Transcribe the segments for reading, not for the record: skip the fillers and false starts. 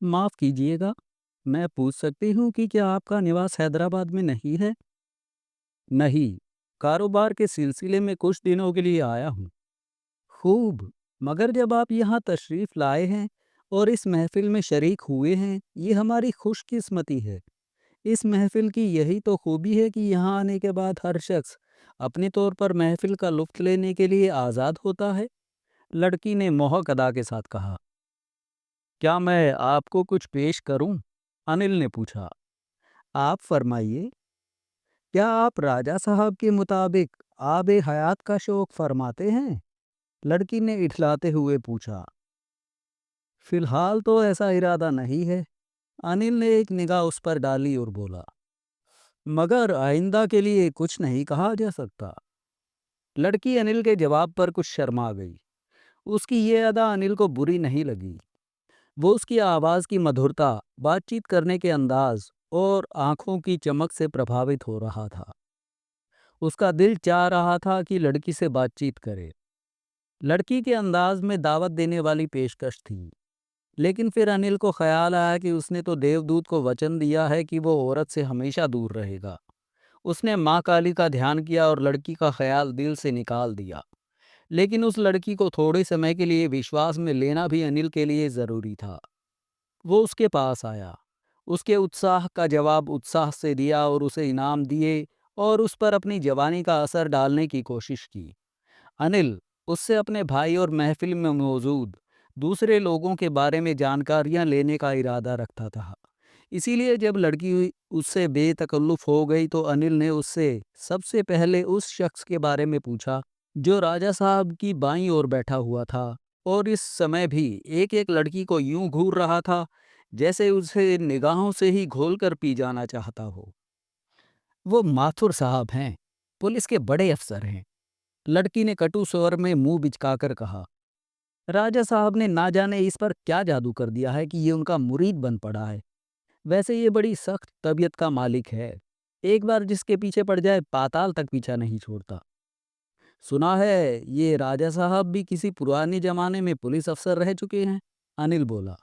माफ़ कीजिएगा, मैं पूछ सकती हूँ कि क्या आपका निवास हैदराबाद में नहीं है? नहीं, कारोबार के सिलसिले में कुछ दिनों के लिए आया हूँ। खूब, मगर जब आप यहाँ तशरीफ़ लाए हैं और इस महफ़िल में शरीक हुए हैं, ये हमारी खुशकिस्मती है। इस महफ़िल की यही तो खूबी है कि यहाँ आने के बाद हर शख्स अपने तौर पर महफ़िल का लुत्फ़ लेने के लिए आज़ाद होता है। लड़की ने मोहक अदा के साथ कहा। क्या मैं आपको कुछ पेश करूं? अनिल ने पूछा। आप फरमाइए। क्या आप राजा साहब के मुताबिक आबे हयात का शौक फरमाते हैं? लड़की ने इठलाते हुए पूछा। फिलहाल तो ऐसा इरादा नहीं है। अनिल ने एक निगाह उस पर डाली और बोला। मगर आइंदा के लिए कुछ नहीं कहा जा सकता। लड़की अनिल के जवाब पर कुछ शर्मा गई। उसकी ये अदा अनिल को बुरी नहीं लगी। वो उसकी आवाज़ की मधुरता, बातचीत करने के अंदाज और आंखों की चमक से प्रभावित हो रहा था। उसका दिल चाह रहा था कि लड़की से बातचीत करे। लड़की के अंदाज में दावत देने वाली पेशकश थी। लेकिन फिर अनिल को ख्याल आया कि उसने तो देवदूत को वचन दिया है कि वो औरत से हमेशा दूर रहेगा। उसने माँ काली का ध्यान किया और लड़की का ख्याल दिल से निकाल दिया। लेकिन उस लड़की को थोड़े समय के लिए विश्वास में लेना भी अनिल के लिए ज़रूरी था। वो उसके पास आया, उसके उत्साह का जवाब उत्साह से दिया और उसे इनाम दिए और उस पर अपनी जवानी का असर डालने की कोशिश की। अनिल उससे अपने भाई और महफिल में मौजूद दूसरे लोगों के बारे में जानकारियां लेने का इरादा रखता था। इसीलिए जब लड़की उससे बेतकल्लुफ़ हो गई तो अनिल ने उससे सबसे पहले उस शख्स के बारे में पूछा जो राजा साहब की बाईं ओर बैठा हुआ था और इस समय भी एक एक लड़की को यूं घूर रहा था जैसे उसे निगाहों से ही घोल कर पी जाना चाहता हो। वो माथुर साहब हैं, पुलिस के बड़े अफसर हैं। लड़की ने कटु स्वर में मुंह बिचकाकर कहा। राजा साहब ने ना जाने इस पर क्या जादू कर दिया है कि ये उनका मुरीद बन पड़ा है। वैसे ये बड़ी सख्त तबीयत का मालिक है। एक बार जिसके पीछे पड़ जाए पाताल तक पीछा नहीं छोड़ता। सुना है ये राजा साहब भी किसी पुराने जमाने में पुलिस अफसर रह चुके हैं। अनिल बोला।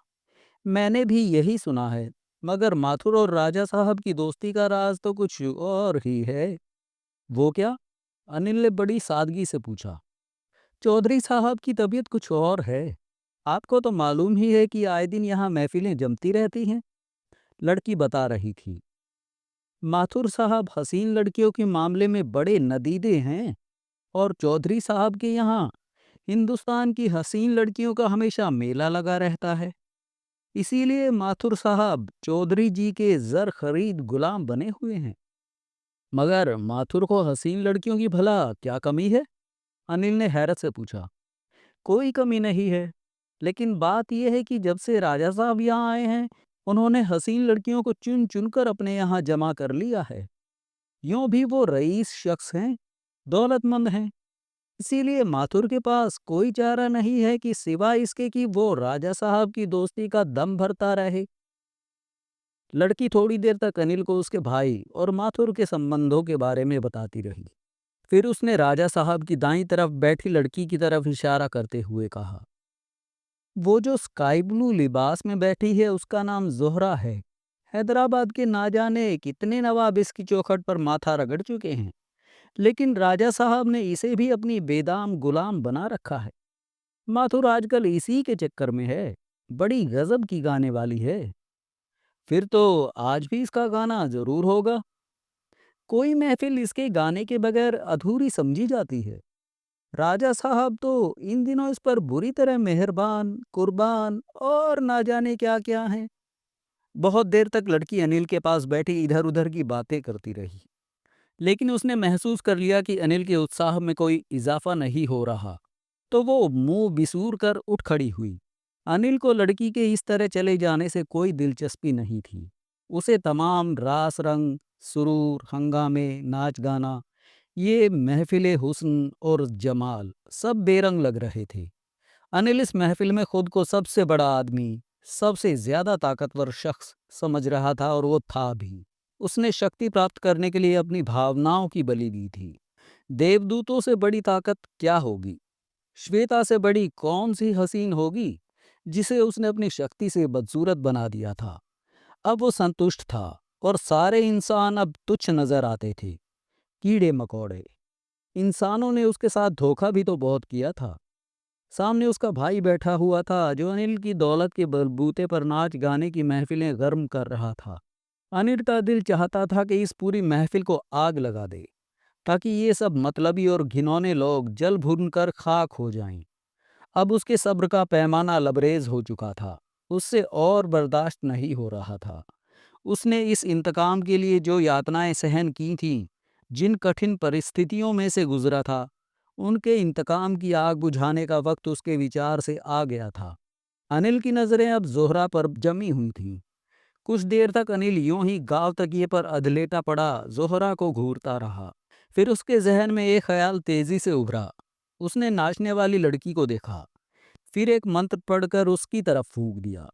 मैंने भी यही सुना है, मगर माथुर और राजा साहब की दोस्ती का राज तो कुछ और ही है। वो क्या? अनिल ने बड़ी सादगी से पूछा। चौधरी साहब की तबीयत कुछ और है। आपको तो मालूम ही है कि आए दिन यहाँ महफिलें जमती रहती हैं। लड़की बता रही थी। माथुर साहब हसीन लड़कियों के मामले में बड़े नदीदे हैं और चौधरी साहब के यहाँ हिंदुस्तान की हसीन लड़कियों का हमेशा मेला लगा रहता है। इसीलिए माथुर साहब चौधरी जी के जर खरीद गुलाम बने हुए हैं। मगर माथुर को हसीन लड़कियों की भला क्या कमी है? अनिल ने हैरत से पूछा। कोई कमी नहीं है, लेकिन बात यह है कि जब से राजा साहब यहाँ आए हैं उन्होंने हसीन लड़कियों को चुन चुनकर अपने यहाँ जमा कर लिया है। यूं भी वो रईस शख्स हैं, दौलतमंद हैं। इसीलिए माथुर के पास कोई चारा नहीं है कि सिवाय इसके कि वो राजा साहब की दोस्ती का दम भरता रहे। लड़की थोड़ी देर तक अनिल को उसके भाई और माथुर के संबंधों के बारे में बताती रही। फिर उसने राजा साहब की दाईं तरफ बैठी लड़की की तरफ इशारा करते हुए कहा। वो जो स्काई ब्लू लिबास में बैठी है उसका नाम जोहरा है। हैदराबाद के ना जाने कितने नवाब इसकी चौखट पर माथा रगड़ चुके हैं, लेकिन राजा साहब ने इसे भी अपनी बेदाम गुलाम बना रखा है। माथुर आजकल इसी के चक्कर में है। बड़ी गजब की गाने वाली है। फिर तो आज भी इसका गाना जरूर होगा। कोई महफिल इसके गाने के बगैर अधूरी समझी जाती है। राजा साहब तो इन दिनों इस पर बुरी तरह मेहरबान, कुर्बान और ना जाने क्या क्या हैं। बहुत देर तक लड़की अनिल के पास बैठी इधर उधर की बातें करती रही, लेकिन उसने महसूस कर लिया कि अनिल के उत्साह में कोई इजाफा नहीं हो रहा। तो वो मुंह बिसूर कर उठ खड़ी हुई। अनिल को लड़की के इस तरह चले जाने से कोई दिलचस्पी नहीं थी। उसे तमाम रास रंग, सुरूर, हंगामे, नाच गाना, ये महफिले हुस्न और जमाल सब बेरंग लग रहे थे। अनिल इस महफिल में खुद को सबसे बड़ा आदमी, सबसे ज्यादा ताकतवर शख्स समझ रहा था और वो था भी। उसने शक्ति प्राप्त करने के लिए अपनी भावनाओं की बलि दी थी। देवदूतों से बड़ी ताकत क्या होगी? श्वेता से बड़ी कौन सी हसीन होगी जिसे उसने अपनी शक्ति से बदसूरत बना दिया था। अब वो संतुष्ट था और सारे इंसान अब तुच्छ नजर आते थे। कीड़े मकोड़े। इंसानों ने उसके साथ धोखा भी तो बहुत किया था। सामने उसका भाई बैठा हुआ था जो अनिल की दौलत के बलबूते पर नाच गाने की महफिलें गर्म कर रहा था। अनिल का दिल चाहता था कि इस पूरी महफिल को आग लगा दे, ताकि ये सब मतलबी और घिनौने लोग जल भून कर खाक हो जाएं। अब उसके सब्र का पैमाना लबरेज हो चुका था। उससे और बर्दाश्त नहीं हो रहा था। उसने इस इंतकाम के लिए जो यातनाएं सहन की थीं, जिन कठिन परिस्थितियों में से गुजरा था, उनके इंतकाम की आग बुझाने का वक्त उसके विचार से आ गया था। अनिल की नज़रें अब जोहरा पर जमी हुई थीं। कुछ देर तक अनिल यूं ही गांव तकिए पर अधलेटा पड़ा जोहरा को घूरता रहा। फिर उसके जहन में एक ख्याल तेजी से उभरा। उसने नाचने वाली लड़की को देखा, फिर एक मंत्र पढ़कर उसकी तरफ फूंक दिया।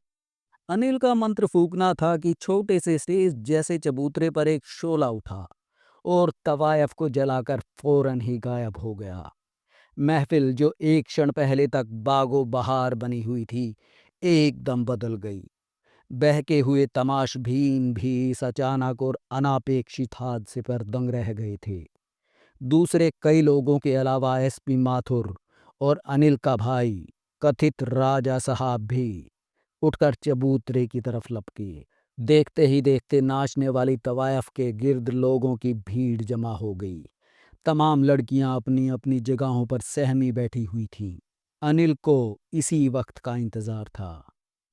अनिल का मंत्र फूंकना था कि छोटे से स्टेज जैसे चबूतरे पर एक शोला उठा और तवायफ को जलाकर फौरन ही गायब हो गया। महफिल जो एक क्षण पहले तक बागो बहार बनी हुई थी, एकदम बदल गई। बहके हुए तमाशबीन भी इस अचानक और अनापेक्षित हादसे पर दंग रह गए थे। दूसरे कई लोगों के अलावा एसपी माथुर और अनिल का भाई कथित राजा साहब भी उठकर चबूतरे की तरफ लपके। देखते ही देखते नाचने वाली तवायफ के गिर्द लोगों की भीड़ जमा हो गई। तमाम लड़कियां अपनी अपनी जगहों पर सहमी बैठी हुई थीं। अनिल को इसी वक्त का इंतजार था,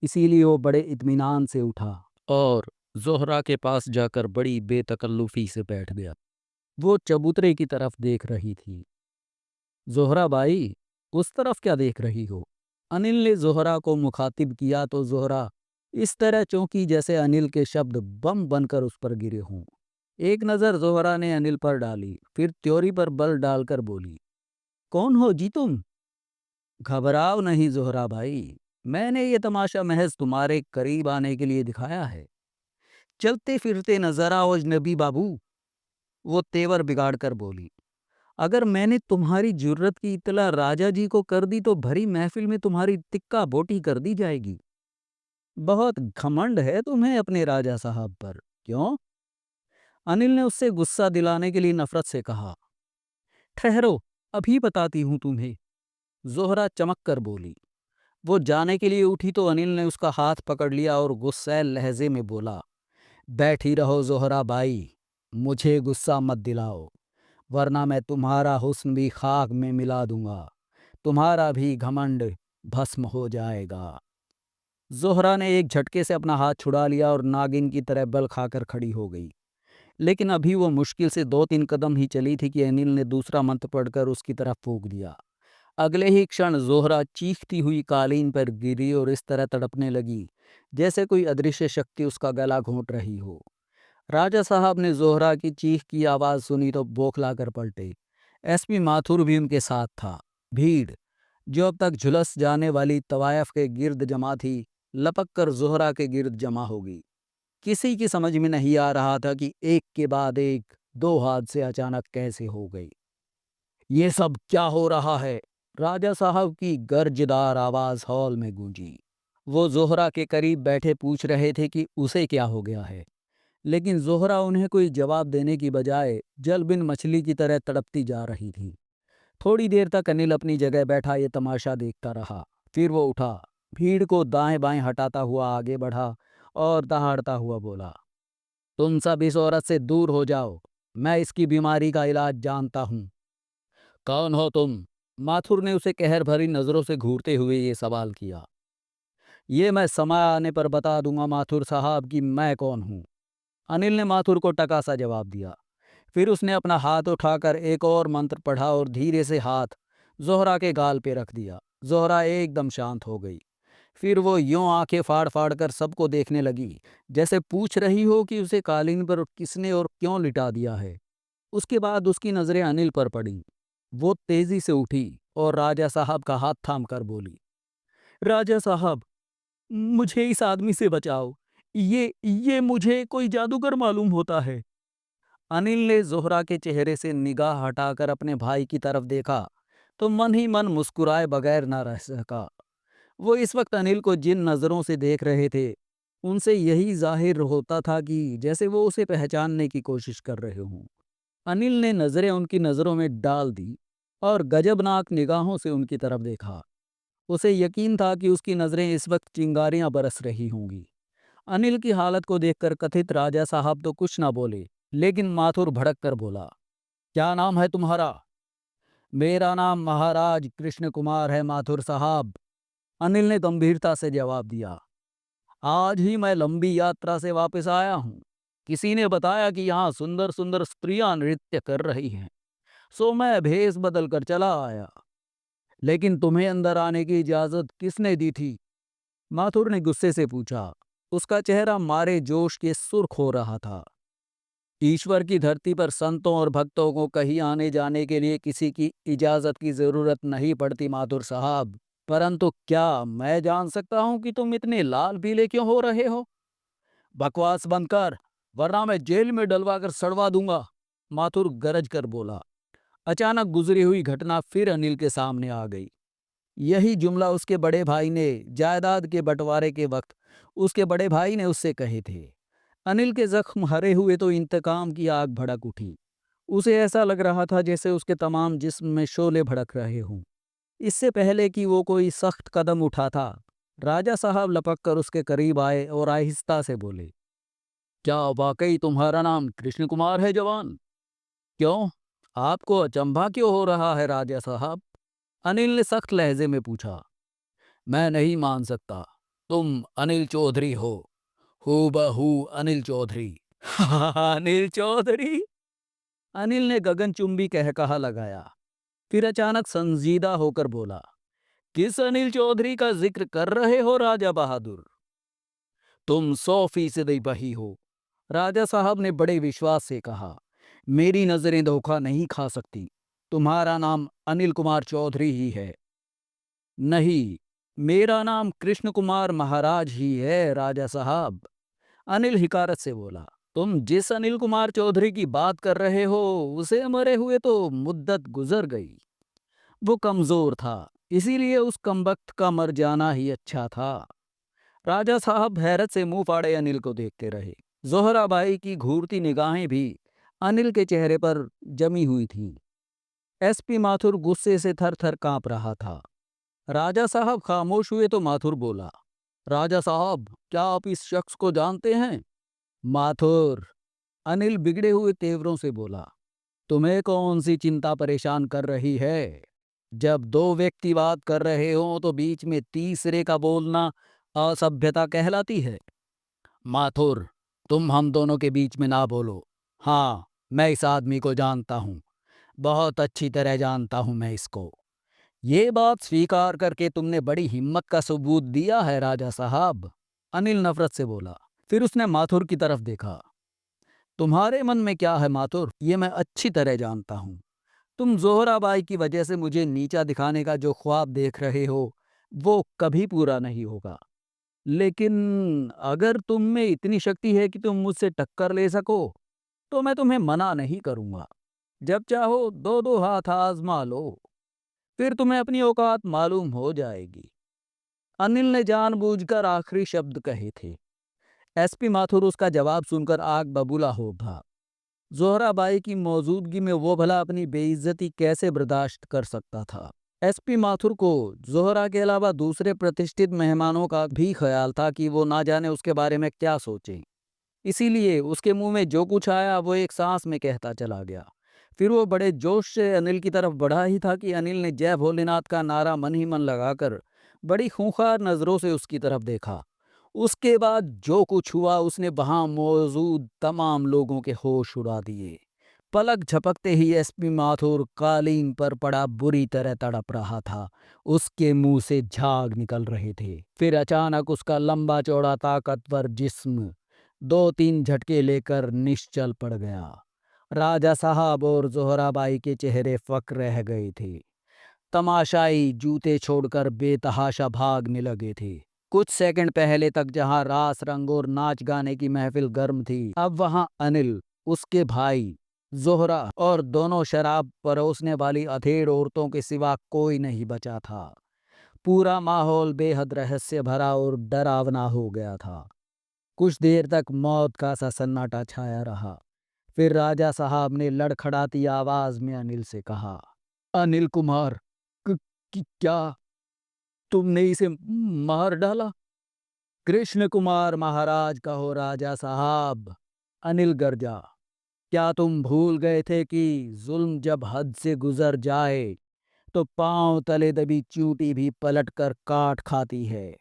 इसीलिए वो बड़े इत्मीनान से उठा और जोहरा के पास जाकर बड़ी बेतकल्लुफी से बैठ गया। वो चबूतरे की तरफ देख रही थी। जोहरा भाई, उस तरफ क्या देख रही हो? अनिल ने जोहरा को मुखातिब किया तो जोहरा इस तरह चौंकी जैसे अनिल के शब्द बम बनकर उस पर गिरे हों। एक नज़र जोहरा ने अनिल पर डाली, फिर त्योरी पर बल डालकर बोली, कौन हो जी तुम? घबराओ नहीं जोहरा भाई, मैंने ये तमाशा महज तुम्हारे करीब आने के लिए दिखाया है। चलते फिरते नजर आओ अजनबी बाबू। वो तेवर बिगाड़ कर बोली, अगर मैंने तुम्हारी जुर्रत की इत्तला राजा जी को कर दी तो भरी महफिल में तुम्हारी तिक्का बोटी कर दी जाएगी। बहुत घमंड है तुम्हें अपने राजा साहब पर, क्यों? अनिल ने उससे गुस्सा दिलाने के लिए नफरत से कहा। ठहरो, अभी बताती हूं तुम्हें। जोहरा चमक कर बोली। वो जाने के लिए उठी तो अनिल ने उसका हाथ पकड़ लिया और गुस्सैल लहजे में बोला, बैठी रहो जोहरा बाई, मुझे गुस्सा मत दिलाओ, वरना मैं तुम्हारा हुस्न भी खाक में मिला दूंगा, तुम्हारा भी घमंड भस्म हो जाएगा। जोहरा ने एक झटके से अपना हाथ छुड़ा लिया और नागिन की तरह बल खाकर खड़ी हो गई। लेकिन अभी वो मुश्किल से 2-3 कदम ही चली थी कि अनिल ने दूसरा मंत्र पढ़कर उसकी तरफ फूंक दिया। अगले ही क्षण जोहरा चीखती हुई कालीन पर गिरी और इस तरह तड़पने लगी जैसे कोई अदृश्य शक्ति उसका गला घोंट रही हो। राजा साहब ने जोहरा की चीख की आवाज़ सुनी तो बौखला कर पलटे। एसपी माथुर भी उनके साथ था। भीड़, जो अब तक झुलस जाने वाली तवायफ के गिर्द जमा थी, लपक कर जोहरा के गिर्द जमा हो गई। किसी की समझ में नहीं आ रहा था कि एक के बाद एक दो हादसे अचानक कैसे हो गए। ये सब क्या हो रहा है? राजा साहब की गर्जदार आवाज हॉल में गूंजी। वो जोहरा के करीब बैठे पूछ रहे थे कि उसे क्या हो गया है, लेकिन जोहरा उन्हें कोई जवाब देने की बजाय जल बिन मछली की तरह तड़पती जा रही थी। थोड़ी देर तक अनिल अपनी जगह बैठा ये तमाशा देखता रहा। फिर वो उठा, भीड़ को दाएं बाएं हटाता हुआ आगे बढ़ा और दहाड़ता हुआ बोला, तुम सब इस औरत से दूर हो जाओ, मैं इसकी बीमारी का इलाज जानता हूँ। कौन हो तुम? माथुर ने उसे कहर भरी नजरों से घूरते हुए ये सवाल किया। ये मैं समय आने पर बता दूंगा माथुर साहब कि मैं कौन हूँ। अनिल ने माथुर को टका सा जवाब दिया। फिर उसने अपना हाथ उठाकर एक और मंत्र पढ़ा और धीरे से हाथ जोहरा के गाल पे रख दिया। जोहरा एकदम शांत हो गई। फिर वो यूं आंखें फाड़ फाड़ कर सबको देखने लगी, जैसे पूछ रही हो कि उसे कालीन पर किसने और क्यों लिटा दिया है। उसके बाद उसकी नजरें अनिल पर पड़ी। वो तेजी से उठी और राजा साहब का हाथ थाम कर बोली, राजा साहब, मुझे इस आदमी से बचाओ। ये मुझे कोई जादूगर मालूम होता है। अनिल ने जोहरा के चेहरे से निगाह हटाकर अपने भाई की तरफ देखा तो मन ही मन मुस्कुराए बगैर न रह सका। वो इस वक्त अनिल को जिन नज़रों से देख रहे थे, उनसे यही जाहिर होता था कि जैसे वो उसे पहचानने की कोशिश कर रहे हों। अनिल ने नज़रें उनकी नज़रों में डाल दी और गजबनाक निगाहों से उनकी तरफ देखा। उसे यकीन था कि उसकी नज़रें इस वक्त चिंगारियां बरस रही होंगी। अनिल की हालत को देखकर कथित राजा साहब तो कुछ ना बोले, लेकिन माथुर भड़क कर बोला, क्या नाम है तुम्हारा? मेरा नाम महाराज कृष्ण कुमार है माथुर साहब, अनिल ने गंभीरता से जवाब दिया। आज ही मैं लंबी यात्रा से वापस आया हूँ। किसी ने बताया कि यहाँ सुंदर सुंदर स्त्रियां नृत्य कर रही हैं, सो मैं भेष बदल कर चला आया। लेकिन तुम्हें अंदर आने की इजाजत किसने दी थी? माथुर ने गुस्से से पूछा। उसका चेहरा मारे जोश के सुर्ख हो रहा था। ईश्वर की धरती पर संतों और भक्तों को कहीं आने जाने के लिए किसी की इजाजत की जरूरत नहीं पड़ती माथुर साहब। परंतु क्या मैं जान सकता हूं कि तुम इतने लाल पीले क्यों हो रहे हो? बकवास बंद कर, वरना मैं जेल में डलवा कर सड़वा दूंगा, माथुर गरज कर बोला। अचानक गुजरी हुई घटना फिर अनिल के सामने आ गई। यही जुमला उसके बड़े भाई ने जायदाद के बंटवारे के वक्त उसके बड़े भाई ने उससे कहे थे। अनिल के जख्म हरे हुए तो इंतकाम की आग भड़क उठी। उसे ऐसा लग रहा था जैसे उसके तमाम जिस्म में शोले भड़क रहे हों। इससे पहले कि वो कोई सख्त कदम उठाता, राजा साहब लपक कर उसके करीब आए और आहिस्ता से बोले, क्या वाकई तुम्हारा नाम कृष्ण कुमार है जवान? क्यों, आपको अचंभा क्यों हो रहा है राजा साहब? अनिल ने सख्त लहजे में पूछा। मैं नहीं मान सकता, तुम अनिल चौधरी हो, हूबहू अनिल चौधरी। अनिल चौधरी? अनिल ने गगनचुंबी कहकहा लगाया, फिर अचानक संजीदा होकर बोला, किस अनिल चौधरी का जिक्र कर रहे हो राजा बहादुर? तुम 100% बही हो, राजा साहब ने बड़े विश्वास से कहा। मेरी नजरें धोखा नहीं खा सकती। तुम्हारा नाम अनिल कुमार चौधरी ही है। नहीं, मेरा नाम कृष्ण कुमार महाराज ही है राजा साहब, अनिल हिकारत से बोला। तुम जिस अनिल कुमार चौधरी की बात कर रहे हो, उसे मरे हुए तो मुद्दत गुजर गई। वो कमजोर था, इसीलिए उस कमबख्त का मर जाना ही अच्छा था। राजा साहब हैरत से मुंह फाड़े अनिल को देखते रहे। जोहराबाई की घूरती निगाहें भी अनिल के चेहरे पर जमी हुई थीं। एसपी माथुर गुस्से से थर थर कांप रहा था। राजा साहब खामोश हुए तो माथुर बोला, राजा साहब, क्या आप इस शख्स को जानते हैं? माथुर, अनिल बिगड़े हुए तेवरों से बोला, तुम्हें कौन सी चिंता परेशान कर रही है? जब दो व्यक्ति बात कर रहे हो तो बीच में तीसरे का बोलना असभ्यता कहलाती है। माथुर, तुम हम दोनों के बीच में ना बोलो। हाँ, मैं इस आदमी को जानता हूँ, बहुत अच्छी तरह जानता हूँ मैं इसको। ये बात स्वीकार करके तुमने बड़ी हिम्मत का सबूत दिया है राजा साहब, अनिल नफरत से बोला। फिर उसने माथुर की तरफ देखा। तुम्हारे मन में क्या है माथुर, ये मैं अच्छी तरह जानता हूँ। तुम जोहराबाई की वजह से मुझे नीचा दिखाने का जो ख्वाब देख रहे हो, वो कभी पूरा नहीं होगा। लेकिन अगर तुम में इतनी शक्ति है कि तुम मुझसे टक्कर ले सको, तो मैं तुम्हें मना नहीं करूंगा। जब चाहो दो दो हाथ आजमा लो, फिर तुम्हें अपनी औकात मालूम हो जाएगी। अनिल ने जानबूझकर आखिरी शब्द कहे थे। एसपी माथुर उसका जवाब सुनकर आग बबूला हो उठा। जोहराबाई की मौजूदगी में वो भला अपनी बेइज्जती कैसे बर्दाश्त कर सकता था? एसपी माथुर को जोहरा के अलावा दूसरे प्रतिष्ठित मेहमानों का भी ख्याल था कि वो ना जाने उसके बारे में क्या सोचें। इसीलिए उसके मुंह में जो कुछ आया वो एक सांस में कहता चला गया। फिर वो बड़े जोश से अनिल की तरफ बढ़ा ही था कि अनिल ने जय भोलेनाथ का नारा मन ही मन लगाकर बड़ी खूंखार नजरों से उसकी तरफ देखा। उसके बाद जो कुछ हुआ उसने वहां मौजूद तमाम लोगों के होश उड़ा दिए। पलक झपकते ही एसपी माथुर कालीन पर पड़ा बुरी तरह तड़प रहा था। उसके मुंह से झाग निकल रहे थे। फिर अचानक उसका लंबा चौड़ा ताकतवर जिस्म दो तीन झटके लेकर निश्चल पड़ गया। राजा साहब और जोहराबाई के चेहरे फक रह गए थे। तमाशाई जूते छोड़कर बेतहाशा भागने लगे थे। कुछ सेकंड पहले तक जहां रास रंग और नाच गाने की महफिल गर्म थी, अब वहां अनिल, उसके भाई जोहरा और दोनों शराब परोसने वाली अधेड़ औरतों के सिवा कोई नहीं बचा था। पूरा माहौल बेहद रहस्य भरा और डरावना हो गया था। कुछ देर तक मौत का सा सन्नाटा छाया रहा। फिर राजा साहब ने लड़खड़ाती आवाज में अनिल से कहा, अनिल कुमार, क्या तुमने इसे मार डाला? कृष्ण कुमार महाराज कहो राजा साहब, अनिल गर्जा। क्या तुम भूल गए थे कि जुल्म जब हद से गुजर जाए तो पांव तले दबी चूंटी भी पलटकर काट खाती है।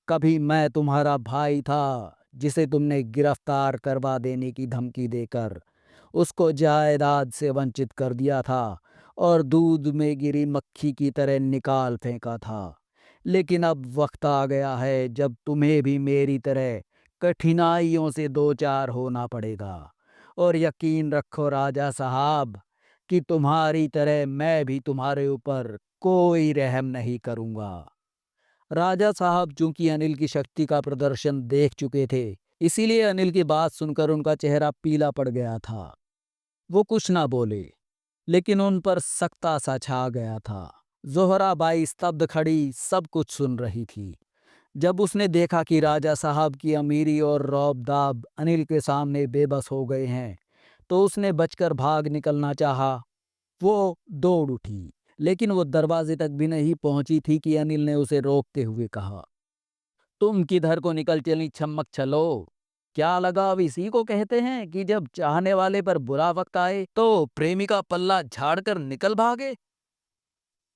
कभी मैं तुम्हारा भाई था जिसे तुमने गिरफ्तार करवा देने की धमकी देकर उसको जायदाद से वंचित कर दिया था और दूध में गिरी मक्खी की तरह निकाल फेंका था। लेकिन अब वक्त आ गया है जब तुम्हें भी मेरी तरह कठिनाइयों से दो चार होना पड़ेगा। और यकीन रखो राजा साहब कि तुम्हारी तरह मैं भी तुम्हारे ऊपर कोई रहम नहीं करूंगा। राजा साहब चूंकि अनिल की शक्ति का प्रदर्शन देख चुके थे, इसीलिए अनिल की बात सुनकर उनका चेहरा पीला पड़ गया था। वो कुछ ना बोले, लेकिन उन पर सख्ता सा छा गया था। जोहराबाई स्तब्ध खड़ी सब कुछ सुन रही थी। जब उसने देखा कि राजा साहब की अमीरी और रौब-दाब अनिल के सामने बेबस हो गए हैं, तो उसने बचकर भाग निकलना चाहा। वो दौड़ उठी, लेकिन वो दरवाजे तक भी नहीं पहुंची थी कि अनिल ने उसे रोकते हुए कहा, तुम किधर को निकल चली छमक छलो? क्या लगाव इसी को कहते हैं कि जब चाहने वाले पर बुरा वक्त आए तो प्रेमिका पल्ला झाड़कर निकल भागे।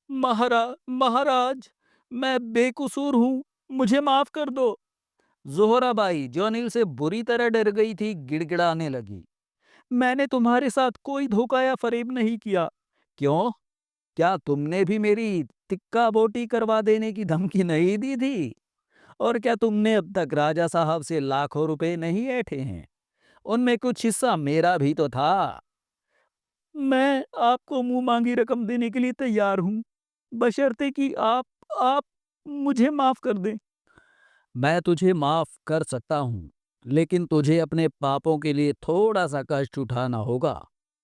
महाराज, मैं बेकसूर हूँ, मुझे माफ कर दो। जोहराबाई, जो अनिल से बुरी तरह डर गई थी, गिड़गिड़ाने लगी। मैंने तुम्हारे साथ कोई धोखा या फरेब नहीं किया। क्यों? क्या तुमने भी मेरी तिक्का बोटी करवा देने की धमकी नहीं दी थी? और क्या तुमने अब तक राजा साहब से लाखों रुपए नहीं ऐंठे हैं? उनमें कुछ हिस्सा मेरा भी तो था। मैं आपको मुंह मांगी रकम देने के लिए तैयार हूँ, बशर्ते कि आप मुझे माफ कर दें। मैं तुझे माफ कर सकता हूँ, लेकिन तुझे अपने पापों के लिए थोड़ा सा कष्ट उठाना होगा,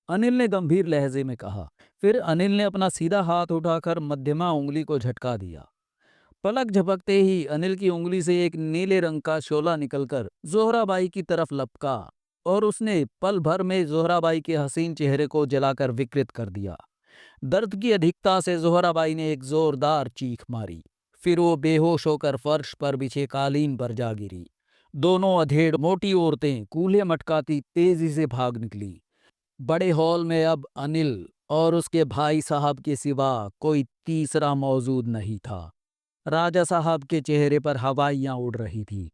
अनिल ने गंभीर लहजे में कहा। फिर अनिल ने अपना सीधा हाथ उठाकर मध्यमा उंगली को झटका दिया। पलक झपकते ही अनिल की उंगली से एक नीले रंग का शोला निकलकर जोहराबाई की तरफ लपका और उसने पल भर में जोहराबाई के हसीन चेहरे को जलाकर विकृत कर दिया। दर्द की अधिकता से जोहराबाई ने एक जोरदार चीख मारी। फिर वो बेहोश होकर फर्श पर बिछे कालीन पर जा गिरी। दोनों अधेड़ मोटी औरतें कूल्हे मटकाती तेजी से भाग निकली। बड़े हॉल में अब अनिल और उसके भाई साहब के सिवा कोई तीसरा मौजूद नहीं था। राजा साहब के चेहरे पर हवाइयां उड़ रही थी।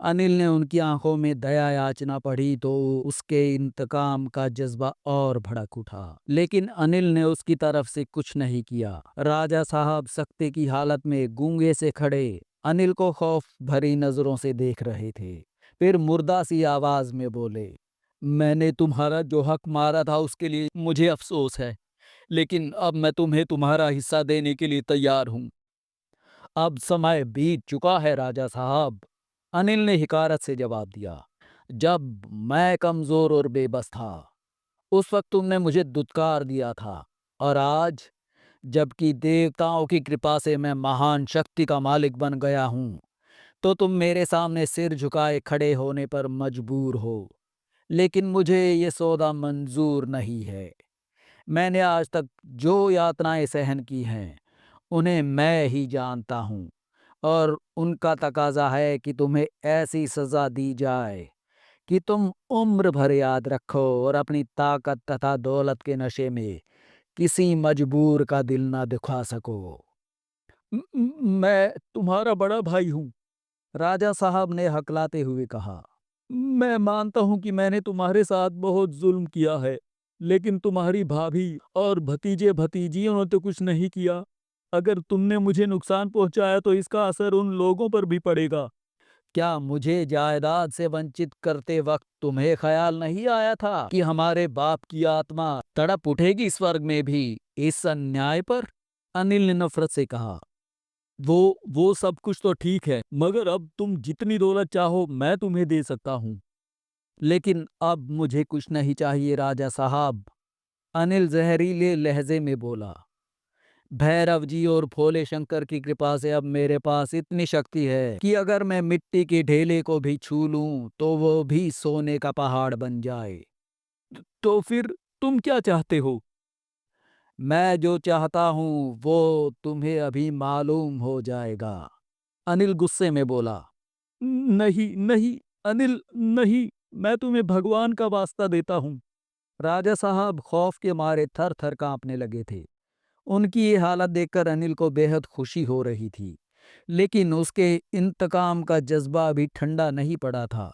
अनिल ने उनकी आंखों में दया याचना पढ़ी तो उसके इंतकाम का जज्बा और भड़क उठा। लेकिन अनिल ने उसकी तरफ से कुछ नहीं किया। राजा साहब सख्ते की हालत में गूंगे से खड़े अनिल को खौफ भरी नजरों से देख रहे थे। फिर मुर्दा सी आवाज में बोले, मैंने तुम्हारा जो हक मारा था उसके लिए मुझे अफसोस है, लेकिन अब मैं तुम्हें तुम्हारा हिस्सा देने के लिए तैयार हूं। अब समय बीत चुका है राजा साहब, अनिल ने हिकारत से जवाब दिया। जब मैं कमजोर और बेबस था, उस वक्त तुमने मुझे दुत्कार दिया था, और आज जबकि देवताओं की कृपा से मैं महान शक्ति का मालिक बन गया हूं, तो तुम मेरे सामने सिर झुकाए खड़े होने पर मजबूर हो। लेकिन मुझे ये सौदा मंजूर नहीं है। मैंने आज तक जो यातनाएं सहन की हैं, उन्हें मैं ही जानता हूँ, और उनका तकाजा है कि तुम्हें ऐसी सजा दी जाए कि तुम उम्र भर याद रखो और अपनी ताकत तथा दौलत के नशे में किसी मजबूर का दिल ना दुखा सको। मैं तुम्हारा बड़ा भाई हूँ, राजा साहब ने हकलाते हुए कहा। मैं मानता हूँ कि मैंने तुम्हारे साथ बहुत जुल्म किया है, लेकिन तुम्हारी भाभी और भतीजे भतीजियों ने तो कुछ नहीं किया। अगर तुमने मुझे नुकसान पहुंचाया तो इसका असर उन लोगों पर भी पड़ेगा। क्या मुझे जायदाद से वंचित करते वक्त तुम्हें ख्याल नहीं आया था कि हमारे बाप की आत्मा तड़प उठेगी स्वर्ग में भी इस अन्याय पर? अनिल ने नफरत से कहा। वो सब कुछ तो ठीक है, मगर अब तुम जितनी दौलत चाहो मैं तुम्हें दे सकता हूँ। लेकिन अब मुझे कुछ नहीं चाहिए राजा साहब, अनिल जहरीले लहजे में बोला। भैरव जी और भोले शंकर की कृपा से अब मेरे पास इतनी शक्ति है कि अगर मैं मिट्टी के ढेले को भी छू लूं तो वो भी सोने का पहाड़ बन जाए। तो फिर तुम क्या चाहते हो? मैं जो चाहता हूं वो तुम्हें अभी मालूम हो जाएगा, अनिल गुस्से में बोला। नहीं नहीं, अनिल नहीं, मैं तुम्हें भगवान का वास्ता देता हूं। राजा साहब खौफ के मारे थर थर कांपने लगे थे। उनकी ये हालत देखकर अनिल को बेहद खुशी हो रही थी, लेकिन उसके इंतकाम का जज्बा अभी ठंडा नहीं पड़ा था।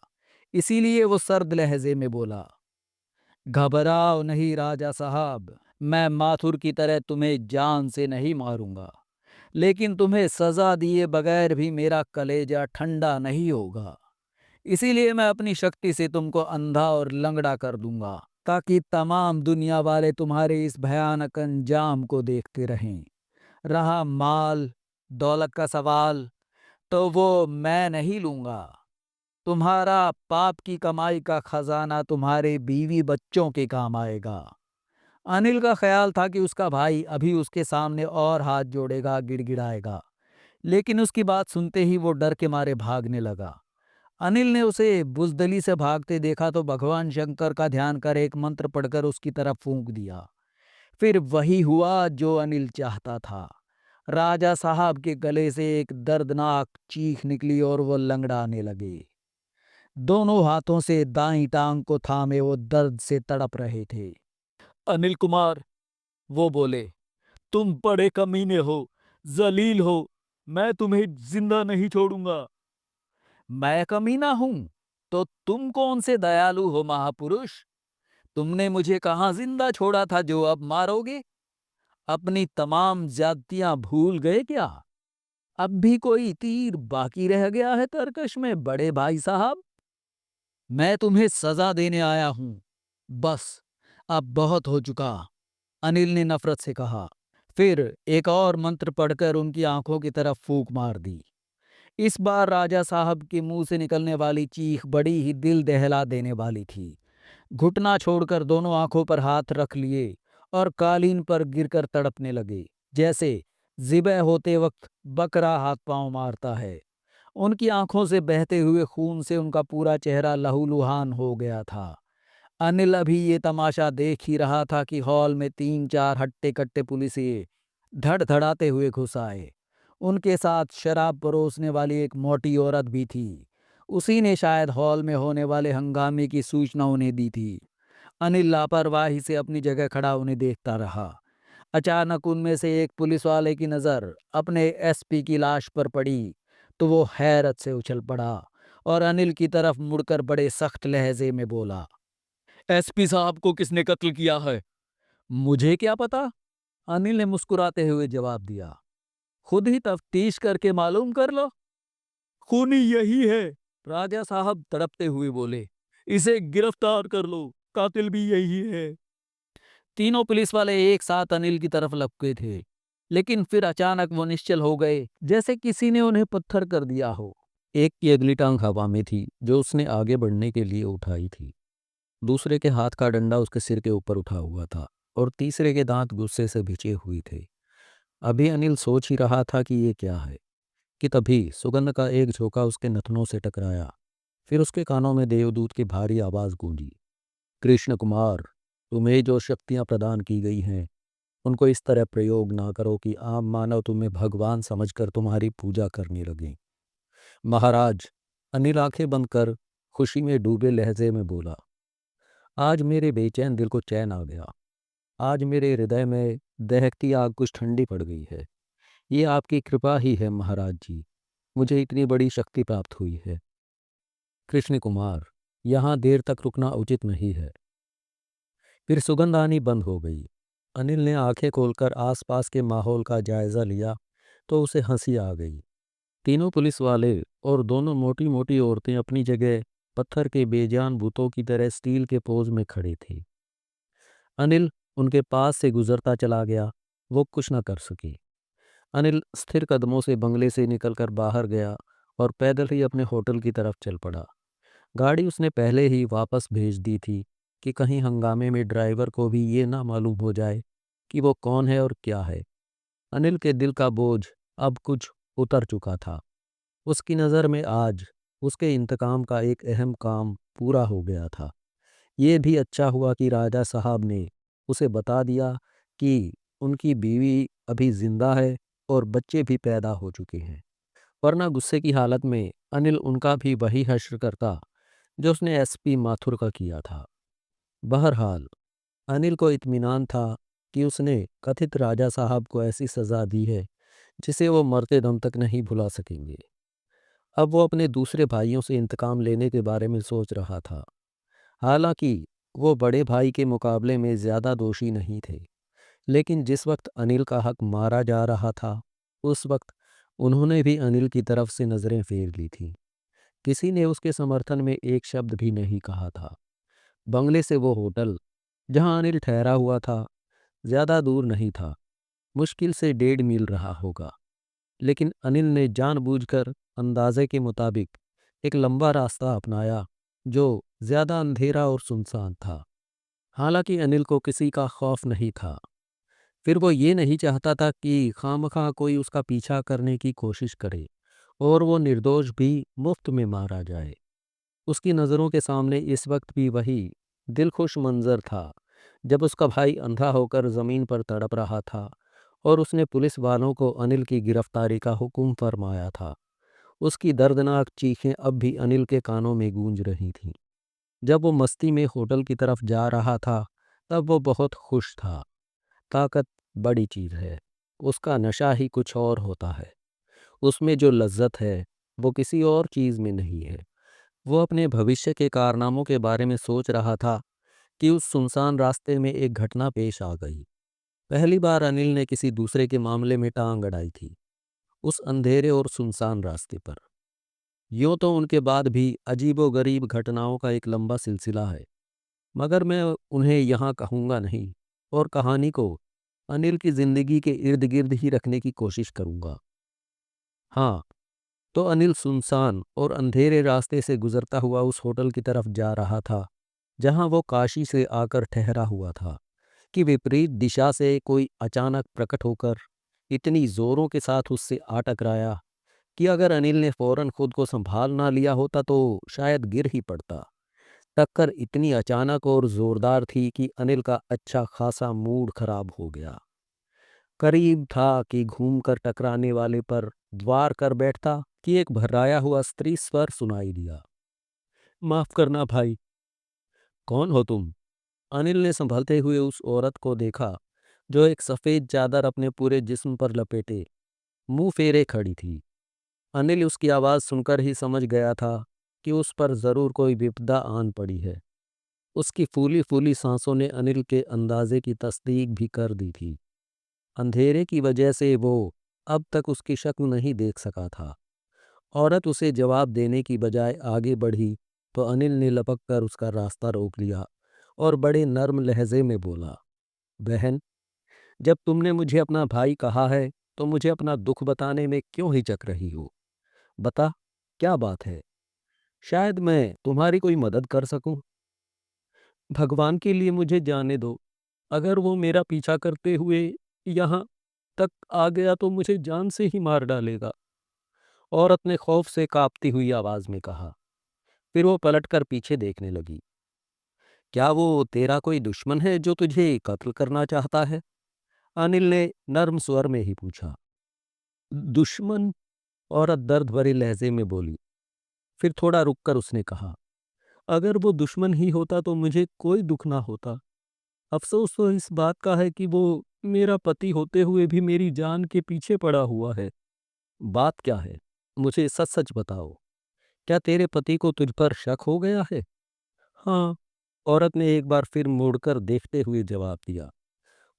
इसीलिए वो सर्द लहजे में बोला, घबराओ नहीं राजा साहब, मैं माथुर की तरह तुम्हें जान से नहीं मारूंगा, लेकिन तुम्हें सजा दिए बगैर भी मेरा कलेजा ठंडा नहीं होगा। इसीलिए मैं अपनी शक्ति से तुमको अंधा और लंगड़ा कर दूंगा, ताकि तमाम दुनिया वाले तुम्हारे इस भयानक अंजाम को देखते रहें। रहा माल दौलत का सवाल, तो वो मैं नहीं लूंगा। तुम्हारा पाप की कमाई का खजाना तुम्हारे बीवी बच्चों के काम आएगा। अनिल का ख्याल था कि उसका भाई अभी उसके सामने और हाथ जोड़ेगा, गिड़गिड़ाएगा, लेकिन उसकी बात सुनते ही वो डर के मारे भागने लगा। अनिल ने उसे बुजदली से भागते देखा तो भगवान शंकर का ध्यान कर एक मंत्र पढ़कर उसकी तरफ फूंक दिया। फिर वही हुआ जो अनिल चाहता था। राजा साहब के गले से एक दर्दनाक चीख निकली और वो लंगड़ाने लगे। दोनों हाथों से दाईं टांग को थामे वो दर्द से तड़प रहे थे। अनिल कुमार, वो बोले, तुम बड़े कमीने हो, जलील हो, मैं तुम्हें जिंदा नहीं छोड़ूंगा। मैं कमीना हूं तो तुम कौन से दयालु हो महापुरुष? तुमने मुझे कहां जिंदा छोड़ा था जो अब मारोगे? अपनी तमाम ज्यादतियां भूल गए क्या? अब भी कोई तीर बाकी रह गया है तरकश में बड़े भाई साहब? मैं तुम्हें सजा देने आया हूं, बस अब बहुत हो चुका, अनिल ने नफरत से कहा। फिर एक और मंत्र पढ़कर उनकी आंखों की तरफ फूंक मार दी। इस बार राजा साहब के मुंह से निकलने वाली चीख बड़ी ही दिल दहला देने वाली थी। घुटना छोड़कर दोनों आंखों पर हाथ रख लिए और कालीन पर गिरकर तड़पने लगे, जैसे ज़िबह होते वक्त बकरा हाथ पांव मारता है। उनकी आंखों से बहते हुए खून से उनका पूरा चेहरा लहूलुहान हो गया था। अनिल अभी ये तमाशा देख ही रहा था कि हॉल में 3-4 हट्टे कट्टे पुलिसिए धड़धड़ाते हुए घुस आए। उनके साथ शराब परोसने वाली एक मोटी औरत भी थी। उसी ने शायद हॉल में होने वाले हंगामे की सूचना उन्हें दी थी। अनिल लापरवाही से अपनी जगह खड़ा उन्हें देखता रहा। अचानक उनमें से एक पुलिस वाले की नज़र अपने एसपी की लाश पर पड़ी तो वो हैरत से उछल पड़ा और अनिल की तरफ मुड़कर बड़े सख्त लहजे में बोला, एसपी साहब को किसने कत्ल किया है? मुझे क्या पता, अनिल ने मुस्कुराते हुए जवाब दिया। खुद ही तफ्तीश करके मालूम कर लो। खूनी यही है, राजा साहब तड़पते हुए बोले। इसे गिरफ्तार कर लो, कातिल भी यही है। तीनों पुलिस वाले एक साथ अनिल की तरफ लपके थे, लेकिन फिर अचानक वो निश्चल हो गए, जैसे किसी ने उन्हें पत्थर कर दिया हो। एक की अगली टांग हवा में थी जो उसने आगे बढ़ने के लिए उठाई थी। दूसरे के हाथ का डंडा उसके सिर के ऊपर उठा हुआ था और तीसरे के दांत गुस्से से भिजे हुए थे। अभी अनिल सोच ही रहा था कि ये क्या है कि तभी सुगंध का एक झोंका उसके नथनों से टकराया। फिर उसके कानों में देवदूत की भारी आवाज गूंजी, कृष्ण कुमार, तुम्हें जो शक्तियां प्रदान की गई हैं उनको इस तरह प्रयोग ना करो कि आम मानव तुम्हें भगवान समझकर तुम्हारी पूजा करने लगे। महाराज, अनिल आंखें बंद कर खुशी में डूबे लहजे में बोला, आज मेरे बेचैन दिल को चैन आ गया। आज मेरे हृदय में दहकती आग कुछ ठंडी पड़ गई है। ये आपकी कृपा ही है महाराज जी, मुझे इतनी बड़ी शक्ति प्राप्त हुई है। कृष्ण कुमार, यहाँ देर तक रुकना उचित नहीं है। फिर सुगंध आनी बंद हो गई। अनिल ने आंखें खोलकर आसपास के माहौल का जायजा लिया तो उसे हंसी आ गई। तीनों पुलिस वाले और दोनों मोटी मोटी औरतें अपनी जगह पत्थर के बेजान बुतों की तरह स्टील के पोज में खड़े थे। अनिल उनके पास से गुजरता चला गया, वो कुछ न कर सकी। अनिल स्थिर कदमों से बंगले से निकलकर बाहर गया और पैदल ही अपने होटल की तरफ चल पड़ा। गाड़ी उसने पहले ही वापस भेज दी थी कि कहीं हंगामे में ड्राइवर को भी ये ना मालूम हो जाए कि वो कौन है और क्या है। अनिल के दिल का बोझ अब कुछ उतर चुका था। उसकी नज़र में आज उसके इंतकाम का एक अहम काम पूरा हो गया था। ये भी अच्छा हुआ कि राजा साहब ने उसे बता दिया कि उनकी बीवी अभी जिंदा है और बच्चे भी पैदा हो चुके हैं, वरना गुस्से की हालत में अनिल उनका भी वही हश्र करता जो उसने एसपी माथुर का किया था। बहरहाल अनिल को इत्मीनान था कि उसने कथित राजा साहब को ऐसी सज़ा दी है जिसे वो मरते दम तक नहीं भुला सकेंगे। अब वो अपने दूसरे भाइयों से इंतकाम लेने के बारे में सोच रहा था। हालांकि वो बड़े भाई के मुकाबले में ज़्यादा दोषी नहीं थे, लेकिन जिस वक्त अनिल का हक मारा जा रहा था उस वक्त उन्होंने भी अनिल की तरफ से नज़रें फेर ली थीं। किसी ने उसके समर्थन में एक शब्द भी नहीं कहा था। बंगले से वो होटल जहां अनिल ठहरा हुआ था ज़्यादा दूर नहीं था, मुश्किल से 1.5 मील रहा होगा। लेकिन अनिल ने जानबूझकर अंदाजे के मुताबिक एक लंबा रास्ता अपनाया जो ज़्यादा अंधेरा और सुनसान था। हालांकि अनिल को किसी का खौफ नहीं था, फिर वो ये नहीं चाहता था कि खामखा कोई उसका पीछा करने की कोशिश करे और वो निर्दोष भी मुफ्त में मारा जाए। उसकी नज़रों के सामने इस वक्त भी वही दिलखुश मंजर था जब उसका भाई अंधा होकर ज़मीन पर तड़प रहा था और उसने पुलिस वालों को अनिल की गिरफ्तारी का हुक्म फरमाया था। उसकी दर्दनाक चीखें अब भी अनिल के कानों में गूंज रही थीं। जब वो मस्ती में होटल की तरफ जा रहा था तब वो बहुत खुश था। ताकत बड़ी चीज़ है, उसका नशा ही कुछ और होता है। उसमें जो लज्जत है वो किसी और चीज़ में नहीं है। वो अपने भविष्य के कारनामों के बारे में सोच रहा था कि उस सुनसान रास्ते में एक घटना पेश आ गई। पहली बार अनिल ने किसी दूसरे के मामले में टांग अड़ाई थी, उस अंधेरे और सुनसान रास्ते पर। यूं तो उनके बाद भी अजीबोगरीब घटनाओं का एक लंबा सिलसिला है, मगर मैं उन्हें यहाँ कहूँगा नहीं और कहानी को अनिल की जिंदगी के इर्द गिर्द ही रखने की कोशिश करूँगा। हाँ, तो अनिल सुनसान और अंधेरे रास्ते से गुजरता हुआ उस होटल की तरफ जा रहा था जहाँ वो काशी से आकर ठहरा हुआ था कि विपरीत दिशा से कोई अचानक प्रकट होकर इतनी जोरों के साथ उससे आ टकराया कि अगर अनिल ने फौरन खुद को संभाल ना लिया होता तो शायद गिर ही पड़ता। टक्कर इतनी अचानक और जोरदार थी कि अनिल का अच्छा खासा मूड खराब हो गया। करीब था कि घूमकर टकराने वाले पर द्वार कर बैठता कि एक भर्राया हुआ स्त्री स्वर सुनाई दिया। माफ करना भाई। कौन हो तुम? अनिल ने संभलते हुए उस औरत को देखा जो एक सफेद चादर अपने पूरे जिस्म पर लपेटे मुंह फेरे खड़ी थी। अनिल उसकी आवाज सुनकर ही समझ गया था कि उस पर जरूर कोई विपदा आन पड़ी है। उसकी फूली फूली सांसों ने अनिल के अंदाजे की तस्दीक भी कर दी थी। अंधेरे की वजह से वो अब तक उसकी शक्ल नहीं देख सका था। औरत उसे जवाब देने की बजाय आगे बढ़ी तो अनिल ने लपक कर उसका रास्ता रोक लिया और बड़े नर्म लहजे में बोला, बहन, जब तुमने मुझे अपना भाई कहा है तो मुझे अपना दुख बताने में क्यों हिचक रही हो? बता, क्या बात है? शायद मैं तुम्हारी कोई मदद कर सकूं। भगवान के लिए मुझे जाने दो। अगर वो मेरा पीछा करते हुए यहाँ तक आ गया तो मुझे जान से ही मार डालेगा। औरत ने खौफ से कांपती हुई आवाज में कहा। फिर वो पलटकर पीछे देखने लगी। क्या वो तेरा कोई दुश्मन है जो तुझे कत्ल करना चाहता है? अनिल ने नर्म स्वर में ही पूछा। दुश्मन? औरत दर्द भरे लहजे में बोली। फिर थोड़ा रुककर उसने कहा, अगर वो दुश्मन ही होता तो मुझे कोई दुख ना होता। अफसोस तो इस बात का है कि वो मेरा पति होते हुए भी मेरी जान के पीछे पड़ा हुआ है। बात क्या है? मुझे सच सच बताओ। क्या तेरे पति को तुझ पर शक हो गया है? हाँ, औरत ने एक बार फिर मुड़कर देखते हुए जवाब दिया।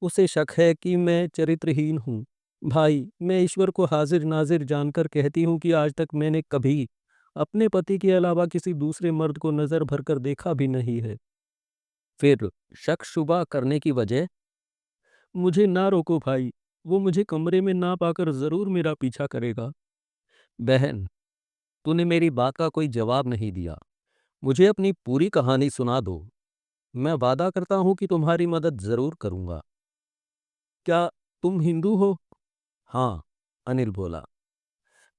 उसे शक है कि मैं चरित्रहीन हूँ। भाई, मैं ईश्वर को हाजिर नाजिर जानकर कहती हूँ कि आज तक मैंने कभी अपने पति के अलावा किसी दूसरे मर्द को नजर भरकर देखा भी नहीं है। फिर शक शुबा करने की वजह? मुझे ना रोको भाई, वो मुझे कमरे में ना पाकर जरूर मेरा पीछा करेगा। बहन, तूने मेरी बात का कोई जवाब नहीं दिया। मुझे अपनी पूरी कहानी सुना दो। मैं वादा करता हूं कि तुम्हारी मदद जरूर करूंगा। क्या तुम हिंदू हो? हाँ, अनिल बोला।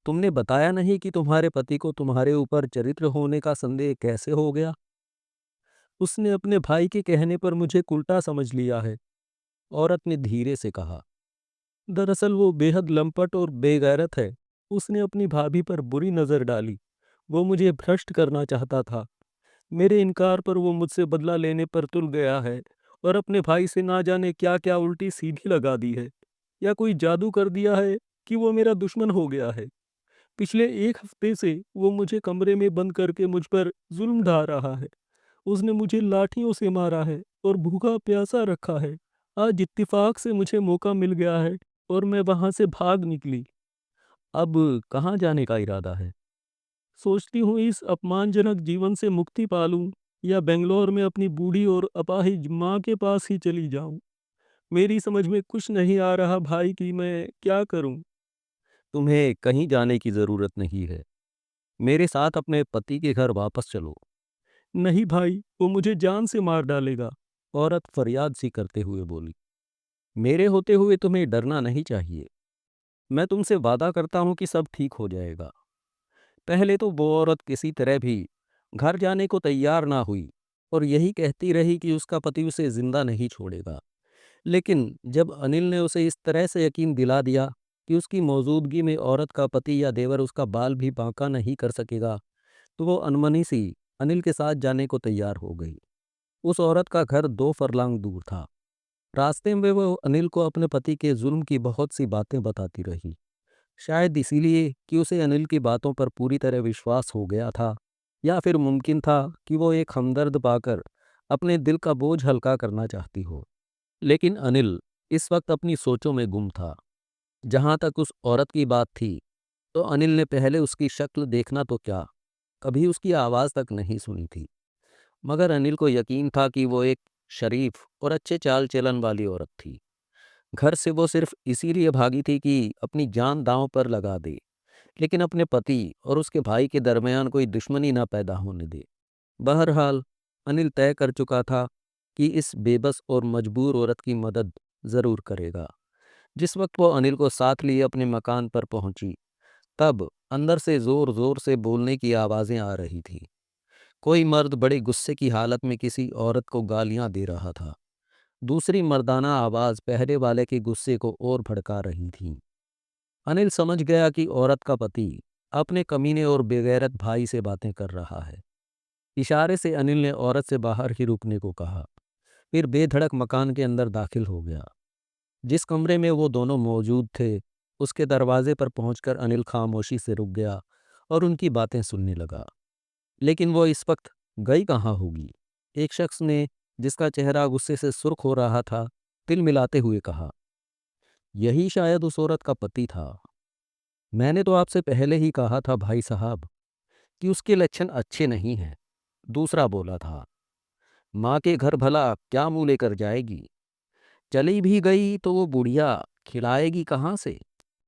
तुमने बताया नहीं कि तुम्हारे पति को तुम्हारे ऊपर चरित्र होने का संदेह कैसे हो गया? उसने अपने भाई के कहने पर मुझे उल्टा समझ लिया है, औरत ने धीरे से कहा। दरअसल वो बेहद लंपट और बेगैरत है। उसने अपनी भाभी पर बुरी नजर डाली। वो मुझे भ्रष्ट करना चाहता था। मेरे इनकार पर वो मुझसे बदला लेने पर तुल गया है और अपने भाई से ना जाने क्या क्या उल्टी सीधी लगा दी है, या कोई जादू कर दिया है कि वो मेरा दुश्मन हो गया है। पिछले 1 हफ्ते से वो मुझे कमरे में बंद करके मुझ पर जुल्म ढा रहा है। उसने मुझे लाठियों से मारा है और भूखा प्यासा रखा है। आज इत्तेफाक से मुझे मौका मिल गया है और मैं वहां से भाग निकली। अब कहाँ जाने का इरादा है? सोचती हूँ इस अपमानजनक जीवन से मुक्ति पालूं या बेंगलोर में अपनी बूढ़ी और अपाहिज माँ के पास ही चली जाऊं। मेरी समझ में कुछ नहीं आ रहा भाई कि मैं क्या करूं। तुम्हें कहीं जाने की जरूरत नहीं है। मेरे साथ अपने पति के घर वापस चलो। नहीं भाई, वो मुझे जान से मार डालेगा, औरत फरियाद सी करते हुए बोली। मेरे होते हुए तुम्हें डरना नहीं चाहिए। मैं तुमसे वादा करता हूं कि सब ठीक हो जाएगा। पहले तो वो औरत किसी तरह भी घर जाने को तैयार ना हुई और यही कहती रही कि उसका पति उसे जिंदा नहीं छोड़ेगा। लेकिन जब अनिल ने उसे इस तरह से यकीन दिला दिया कि उसकी मौजूदगी में औरत का पति या देवर उसका बाल भी बांका नहीं कर सकेगा, तो वो अनमनी सी अनिल के साथ जाने को तैयार हो गई। उस औरत का घर 2 फरलांग दूर था। रास्ते में वो अनिल को अपने पति के जुल्म की बहुत सी बातें बताती रही। शायद इसीलिए कि उसे अनिल की बातों पर पूरी तरह विश्वास हो गया था, या फिर मुमकिन था कि वो एक हमदर्द पाकर अपने दिल का बोझ हल्का करना चाहती हो। लेकिन अनिल इस वक्त अपनी सोचों में गुम था। जहां तक उस औरत की बात थी, तो अनिल ने पहले उसकी शक्ल देखना तो क्या, कभी उसकी आवाज तक नहीं सुनी थी। मगर अनिल को यकीन था कि वो एक शरीफ और अच्छे चाल चलन वाली औरत थी। घर से वो सिर्फ इसीलिए भागी थी कि अपनी जान दांव पर लगा दे, लेकिन अपने पति और उसके भाई के दरमियान कोई दुश्मनी ना पैदा होने दे। बहरहाल अनिल तय कर चुका था कि इस बेबस और मजबूर औरत की मदद जरूर करेगा। जिस वक्त वो अनिल को साथ लिए अपने मकान पर पहुंची, तब अंदर से जोर जोर से बोलने की आवाजें आ रही थी। कोई मर्द बड़े गुस्से की हालत में किसी औरत को गालियां दे रहा था। दूसरी मर्दाना आवाज पहले वाले के गुस्से को और भड़का रही थी। अनिल समझ गया कि औरत का पति अपने कमीने और बेगैरत भाई से बातें कर रहा है। इशारे से अनिल ने औरत से बाहर ही रुकने को कहा, फिर बेधड़क मकान के अंदर दाखिल हो गया। जिस कमरे में वो दोनों मौजूद थे, उसके दरवाजे पर पहुंचकर अनिल खामोशी से रुक गया और उनकी बातें सुनने लगा। लेकिन वो इस वक्त गई कहाँ होगी? एक शख्स ने, जिसका चेहरा गुस्से से सुर्ख हो रहा था, तिल मिलाते हुए कहा, यही शायद उस औरत का पति था। मैंने तो आपसे पहले ही कहा था भाई साहब कि उसके लक्षण अच्छे नहीं हैं। दूसरा बोला था, माँ के घर भला क्या मुंह लेकर जाएगी? चली भी गई तो वो बुढ़िया खिलाएगी कहाँ से?